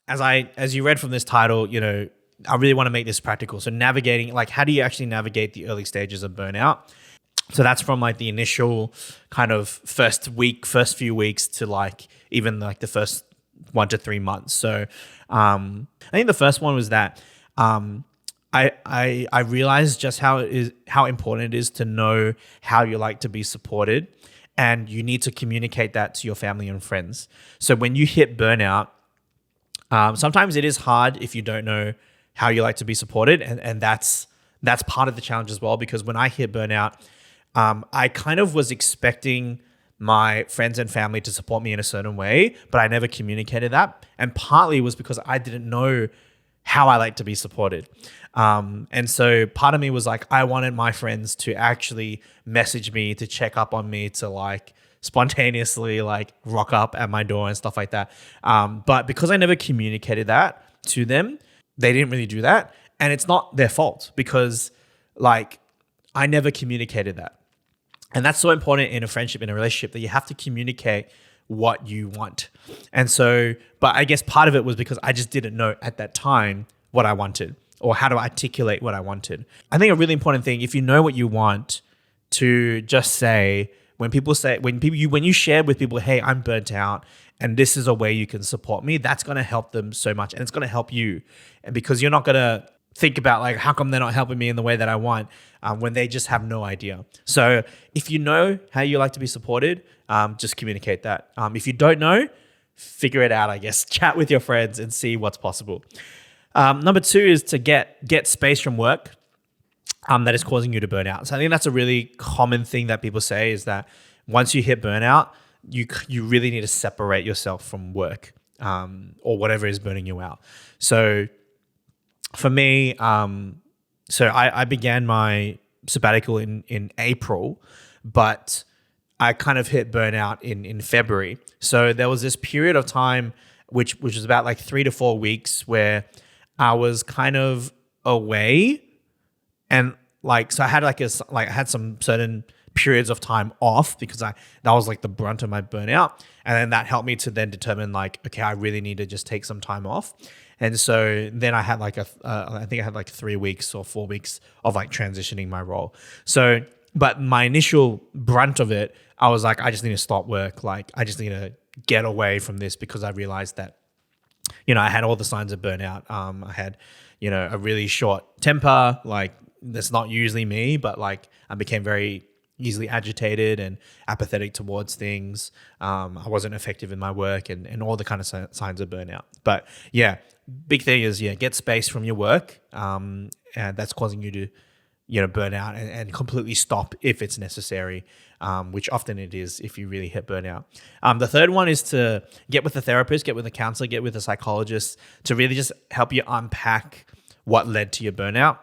as you read from this title, I really want to make this practical. So navigating, like, how do you actually navigate the early stages of burnout? So that's from like the initial kind of first few weeks to like even like the first 1 to 3 months. So I think the first one was that I realized just how important it is to know how you like to be supported, and you need to communicate that to your family and friends. So when you hit burnout, sometimes it is hard if you don't know how you like to be supported, and that's part of the challenge as well. Because when I hit burnout, I kind of was expecting my friends and family to support me in a certain way, but I never communicated that. And partly was because I didn't know how I like to be supported. And so part of me was like, I wanted my friends to actually message me, to check up on me, to like spontaneously like rock up at my door and stuff like that. But because I never communicated that to them, they didn't really do that. And it's not their fault because like I never communicated that. And that's so important in a friendship, in a relationship, that you have to communicate what you want. And so, but I guess part of it was because I just didn't know at that time what I wanted or how to articulate what I wanted. I think a really important thing, if you know what you want, to just say, when you share with people, hey, I'm burnt out and this is a way you can support me, that's going to help them so much, and it's going to help you. And because you're not going to think about like, how come they're not helping me in the way that I want, when they just have no idea. So if you know how you like to be supported, just communicate that. If you don't know, figure it out, I guess. Chat with your friends and see what's possible. Number 2 is to get space from work that is causing you to burn out. So I think that's a really common thing that people say, is that once you hit burnout, you really need to separate yourself from work or whatever is burning you out. So for me, I began my sabbatical in April, but I kind of hit burnout in February. So there was this period of time, which was about like 3 to 4 weeks, where I was kind of away, and like, so I had some certain periods of time off because that was like the brunt of my burnout. And then that helped me to then determine like, okay, I really need to just take some time off. And so then I had like I think I had like 3 weeks or 4 weeks of like transitioning my role. So, but my initial brunt of it, I was like, I just need to stop work. Like, I just need to get away from this, because I realized that, I had all the signs of burnout. I had, a really short temper. Like, that's not usually me, but like I became very easily agitated and apathetic towards things. I wasn't effective in my work and all the kind of signs of burnout. But yeah, big thing is, get space from your work. And that's causing you to, burn out, and completely stop if it's necessary, which often it is if you really hit burnout. The third one is to get with a therapist, get with a counselor, get with a psychologist to really just help you unpack what led to your burnout.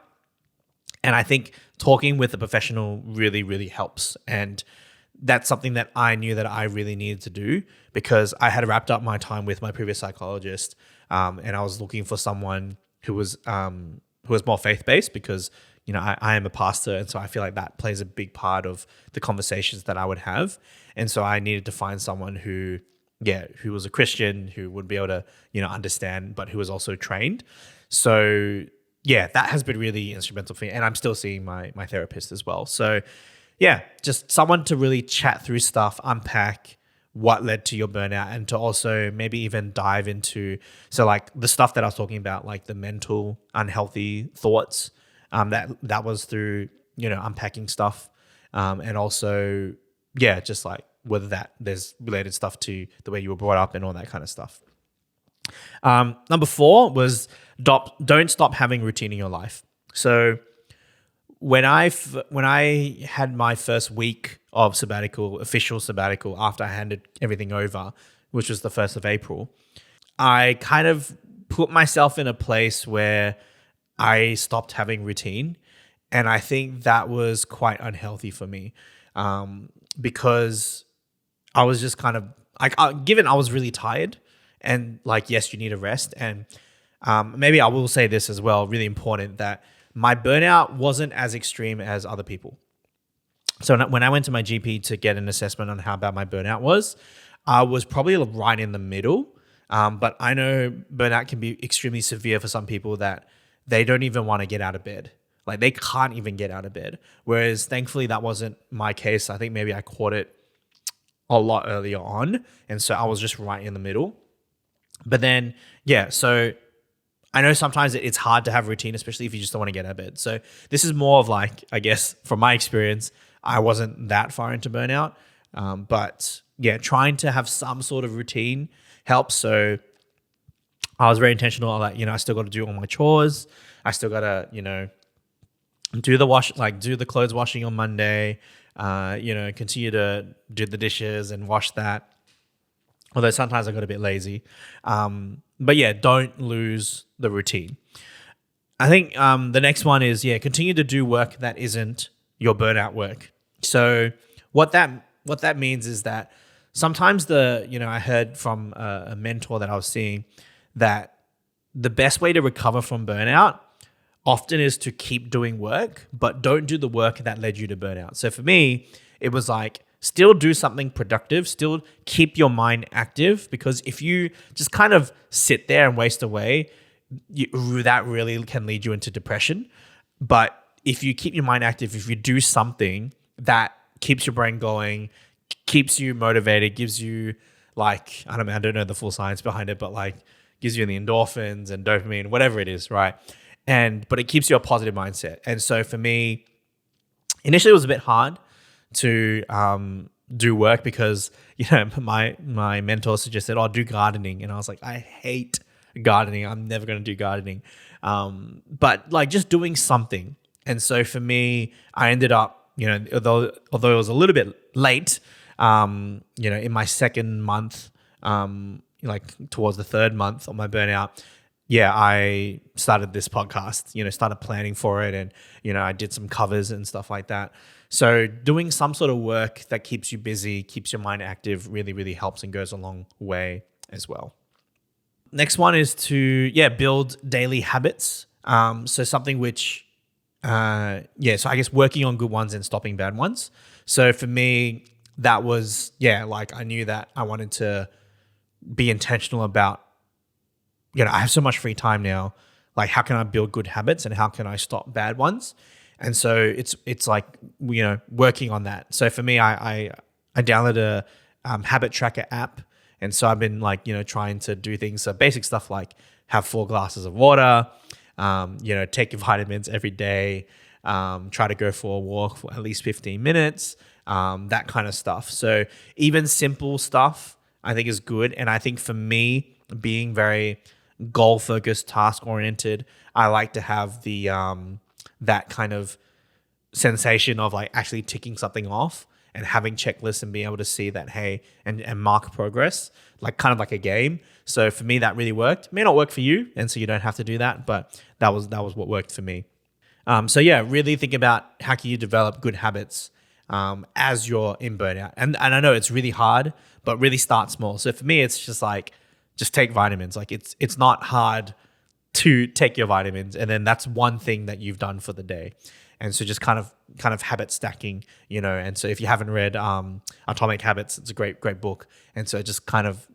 And I think talking with a professional really, really helps. And that's something that I knew that I really needed to do, because I had wrapped up my time with my previous psychologist, and I was looking for someone who was more faith-based, because I am a pastor, and so I feel like that plays a big part of the conversations that I would have. And so I needed to find someone who was a Christian, who would be able to, understand, but who was also trained. So yeah, that has been really instrumental for me, and I'm still seeing my therapist as well. So yeah, just someone to really chat through stuff, unpack what led to your burnout, and to also maybe even dive into, so like the stuff that I was talking about, like the mental unhealthy thoughts, that was through, unpacking stuff, and also, just like whether there's related stuff to the way you were brought up and all that kind of stuff. Number 4 was don't stop having routine in your life. So when I had my first week of official sabbatical, after I handed everything over, which was the 1st of April, I kind of put myself in a place where I stopped having routine. And I think that was quite unhealthy for me, because I was just kind of like, given I was really tired, and like, yes, you need a rest. And maybe I will say this as well, really important, that my burnout wasn't as extreme as other people. So when I went to my GP to get an assessment on how bad my burnout was, I was probably right in the middle. But I know burnout can be extremely severe for some people that they don't even want to get out of bed. Like they can't even get out of bed. Whereas thankfully that wasn't my case. I think maybe I caught it a lot earlier on. And so I was just right in the middle. But then, yeah, so I know sometimes it's hard to have routine, especially if you just don't want to get out of bed. So this is more of like, I guess from my experience, I wasn't that far into burnout. But yeah, trying to have some sort of routine helps. So I was very intentional. Like, I still got to do all my chores. I still got to, do the clothes washing on Monday, continue to do the dishes and wash that. Although sometimes I got a bit lazy. But yeah, don't lose the routine. I think the next one is, continue to do work that isn't your burnout work. So what that means is that sometimes I heard from a mentor that I was seeing that the best way to recover from burnout often is to keep doing work, but don't do the work that led you to burnout. So for me, it was like, still do something productive, still keep your mind active, because if you just kind of sit there and waste away, that really can lead you into depression. But if you keep your mind active, if you do something that keeps your brain going, keeps you motivated, gives you I don't know the full science behind it, but gives you the endorphins and dopamine, whatever it is, right? But it keeps you a positive mindset. And so for me, initially it was a bit hard to do work because my mentor suggested, do gardening, and I was like, I hate gardening. I'm never going to do gardening. But just doing something. And so for me, I ended up, although it was a little bit late, in my second month, towards the third month of my burnout, I started this podcast, started planning for it, and, I did some covers and stuff like that. So doing some sort of work that keeps you busy, keeps your mind active, really, really helps and goes a long way as well. Next one is to, build daily habits. So something which, so I guess working on good ones and stopping bad ones. So for me, that was, I knew that I wanted to be intentional about, I have so much free time now. How can I build good habits and how can I stop bad ones? And so it's like, working on that. So for me, I downloaded a habit tracker app. And so I've been trying to do things. So basic stuff like have 4 glasses of water, take your vitamins every day, try to go for a walk for at least 15 minutes, that kind of stuff. So even simple stuff I think is good. And I think for me, being very goal-focused, task-oriented, I like to have the that kind of sensation of actually ticking something off and having checklists and being able to see that, hey, and mark progress, kind of like a game. So for me, that really worked. May not work for you, and so you don't have to do that, but that was what worked for me. Really think about how can you develop good habits as you're in burnout. And I know it's really hard, but really start small. So for me, it's just just take vitamins. It's not hard to take your vitamins, and then that's one thing that you've done for the day. And so just kind of habit stacking, and so if you haven't read Atomic Habits, it's a great book. And so just kind of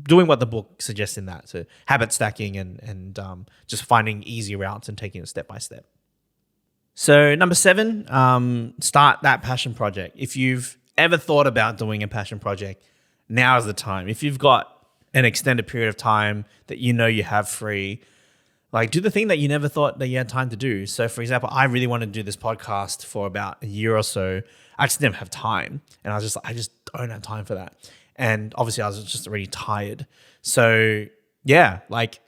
doing what the book suggests in that. So habit stacking and just finding easy routes and taking it step by step. So number 7, start that passion project. If you've ever thought about doing a passion project, now is the time. If you've got an extended period of time that you have free, do the thing that you never thought that you had time to do. So for example, I really wanted to do this podcast for about a year or so. I just didn't have time. And I was I just don't have time for that. And obviously I was just already tired. So I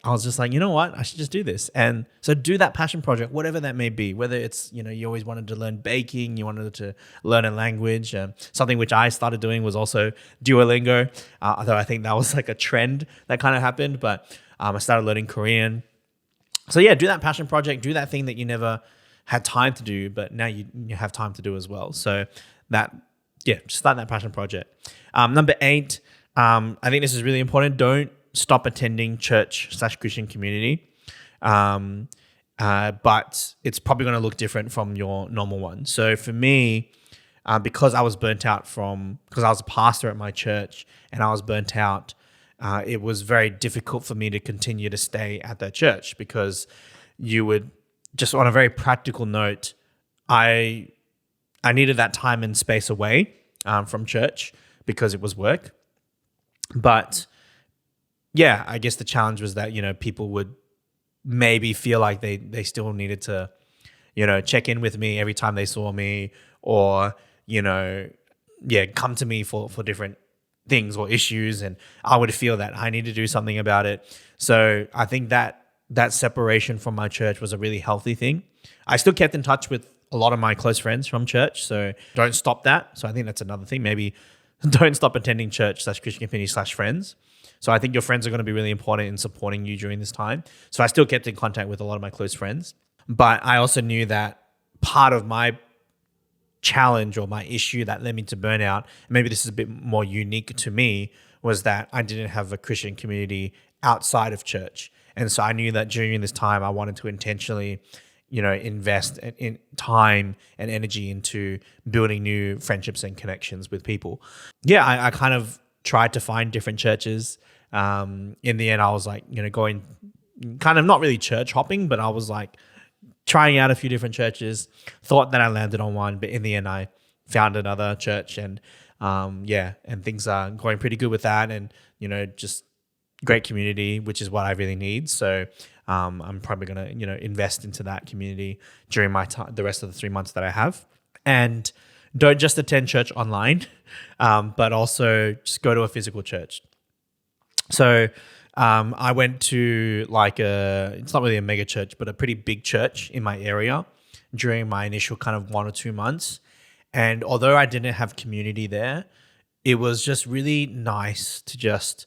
was just you know what? I should just do this. And so do that passion project, whatever that may be, whether it's, you always wanted to learn baking, you wanted to learn a language. Something which I started doing was also Duolingo, although I think that was a trend that kind of happened, but I started learning Korean. So do that passion project, do that thing that you never had time to do, but now you have time to do as well. So just start that passion project. Number 8, I think this is really important. Don't stop attending church/Christian community. But it's probably going to look different from your normal one. So for me, because I was burnt out because I was a pastor at my church and I was burnt out it was very difficult for me to continue to stay at that church because you would just on a very practical note, I needed that time and space away from church because it was work. But yeah, I guess the challenge was that, people would maybe feel like they still needed to, check in with me every time they saw me or, come to me for different things or issues. And I would feel that I need to do something about it. So I think that separation from my church was a really healthy thing. I still kept in touch with a lot of my close friends from church. So don't stop that. So I think that's another thing. Maybe don't stop attending church/Christian community/friends. So I think your friends are going to be really important in supporting you during this time. So I still kept in contact with a lot of my close friends. But I also knew that part of my challenge or my issue that led me to burnout, maybe this is a bit more unique to me, was that I didn't have a Christian community outside of church. And so I knew that during this time, I wanted to intentionally, invest in time and energy into building new friendships and connections with people. Yeah, I kind of tried to find different churches. In the end, I was like, going kind of not really church hopping, but I was like trying out a few different churches, thought that I landed on one, but in the end, I found another church and and things are going pretty good with that. And, just great community, which is what I really need. So I'm probably going to, invest into that community during my time, the rest of the 3 months that I have. And don't just attend church online, but also just go to a physical church. So I went to it's not really a mega church, but a pretty big church in my area during my initial kind of 1 or 2 months. And although I didn't have community there, it was just really nice to just,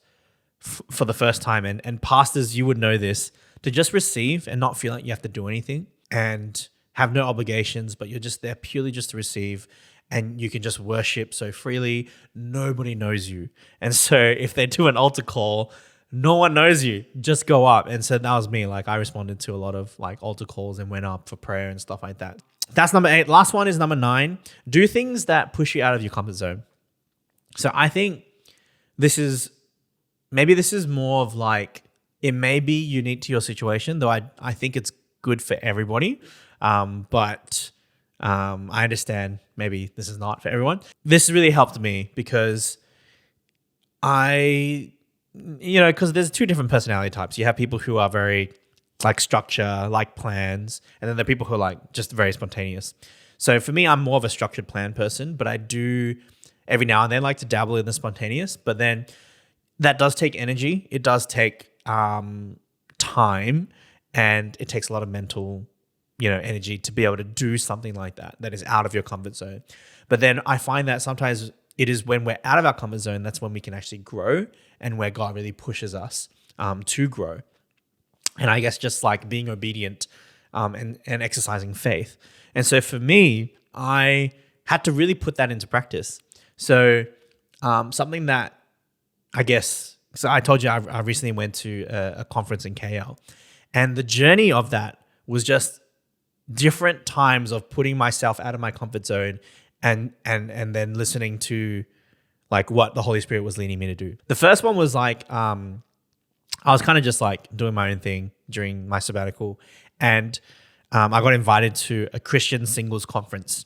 for the first time, and pastors, you would know this, to just receive and not feel like you have to do anything and have no obligations, but you're just there purely just to receive. And you can just worship so freely. Nobody knows you. And so if they do an altar call, no one knows you. Just go up. And so that was me. I responded to a lot of altar calls and went up for prayer and stuff like that. That's number 8. Last one is number 9. Do things that push you out of your comfort zone. So I think this is more of it may be unique to your situation, though I think it's good for everybody. But I understand maybe this is not for everyone. This really helped me because because there's 2 different personality types. You have people who are very structure, plans, and then there are people who are just very spontaneous. So for me, I'm more of a structured plan person, but I do every now and then like to dabble in the spontaneous, but then that does take energy. It does take time, and it takes a lot of mental energy to be able to do something like that is out of your comfort zone. But then I find that sometimes it is when we're out of our comfort zone, that's when we can actually grow and where God really pushes us to grow. And I guess just being obedient and exercising faith. And so for me, I had to really put that into practice. So something that so I told you I recently went to a conference in KL, and the journey of that was just different times of putting myself out of my comfort zone and then listening to what the Holy Spirit was leading me to do. The first one was I was kind of just doing my own thing during my sabbatical, and I got invited to a Christian singles conference.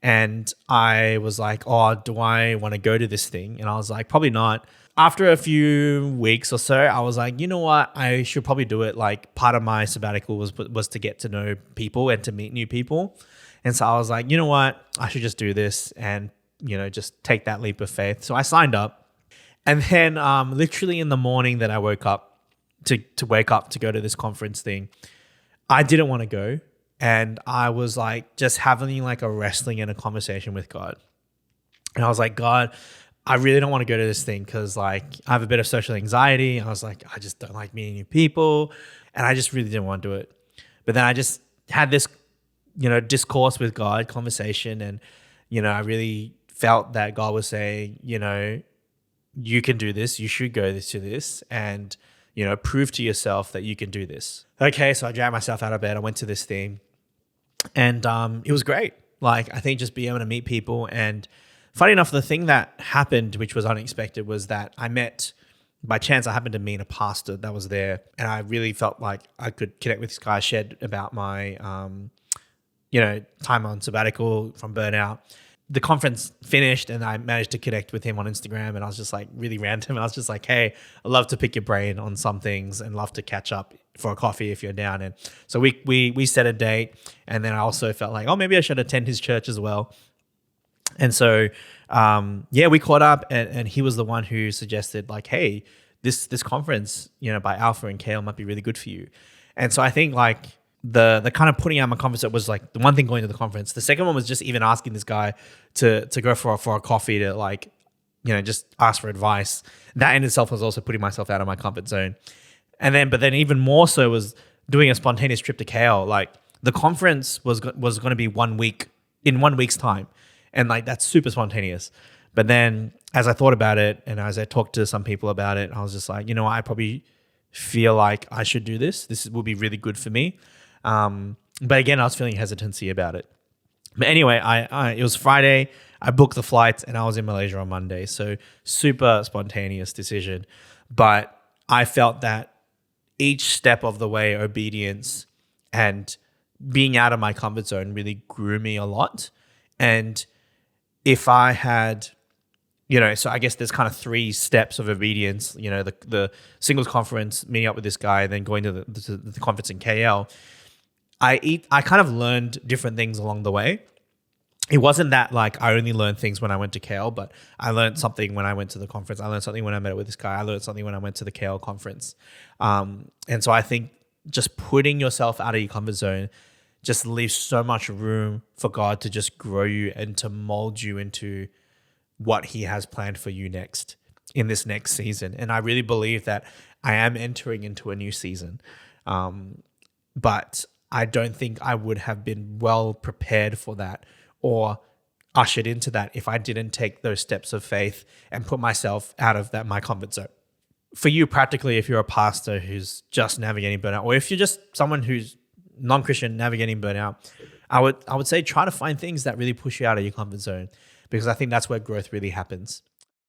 And I was like, oh, do I want to go to this thing? And I was like, probably not. After a few weeks or so, I was like, you know what? I should probably do it. Part of my sabbatical was to get to know people and to meet new people. And so I was like, you know what? I should just do this and, just take that leap of faith. So I signed up. And then literally in the morning that I woke up to go to this conference thing, I didn't want to go. And I was just having a wrestling and a conversation with God. And I was like, God, I really don't want to go to this thing because I have a bit of social anxiety. I was like, I just don't like meeting new people. And I just really didn't want to do it. But then I just had this, discourse with God, conversation. And, I really felt that God was saying, you can do this. You should go to this. And, prove to yourself that you can do this. Okay, so I dragged myself out of bed. I went to this thing. And it was great. I think just being able to meet people. And funny enough, the thing that happened, which was unexpected, was that I met by chance I happened to meet a pastor that was there, and I really felt like I could connect with this guy, shared about my time on sabbatical from burnout. The conference finished and I managed to connect with him on Instagram, and I was just like really random. I was just like, hey, I'd love to pick your brain on some things and love to catch up for a coffee if you're down. And so we set a date, and then I also felt like, oh, maybe I should attend his church as well. And so, we caught up, and he was the one who suggested like, hey, this conference, by Alpha and Kale might be really good for you. And so I think like the kind of putting out my conference was like the one thing going to the conference. The second one was just even asking this guy to go for a coffee to like, just ask for advice. That in itself was also putting myself out of my comfort zone. But then even more so was doing a spontaneous trip to Kale. Like the conference was going to be 1 week, in 1 week's time. And like, that's super spontaneous. But then as I thought about it and as I talked to some people about it, I was just like, I probably feel like I should do this. This will be really good for me. But again, I was feeling hesitancy about it. But anyway, it was Friday. I booked the flights and I was in Malaysia on Monday. So super spontaneous decision. But I felt that each step of the way, obedience and being out of my comfort zone really grew me a lot. And if I had, so I guess there's kind of 3 steps of obedience, the singles conference, meeting up with this guy, then going to the conference in KL. I kind of learned different things along the way. It wasn't that like I only learned things when I went to KL, but I learned something when I went to the conference. I learned something when I met with this guy. I learned something when I went to the KL conference. And so I think just putting yourself out of your comfort zone just leaves so much room for God to just grow you and to mold you into what he has planned for you next in this next season. And I really believe that I am entering into a new season. But I don't think I would have been well prepared for that or ushered into that if I didn't take those steps of faith and put myself out of my comfort zone. For you, practically, if you're a pastor who's just navigating burnout, or if you're just someone who's non-Christian navigating burnout, I would say try to find things that really push you out of your comfort zone, because I think that's where growth really happens.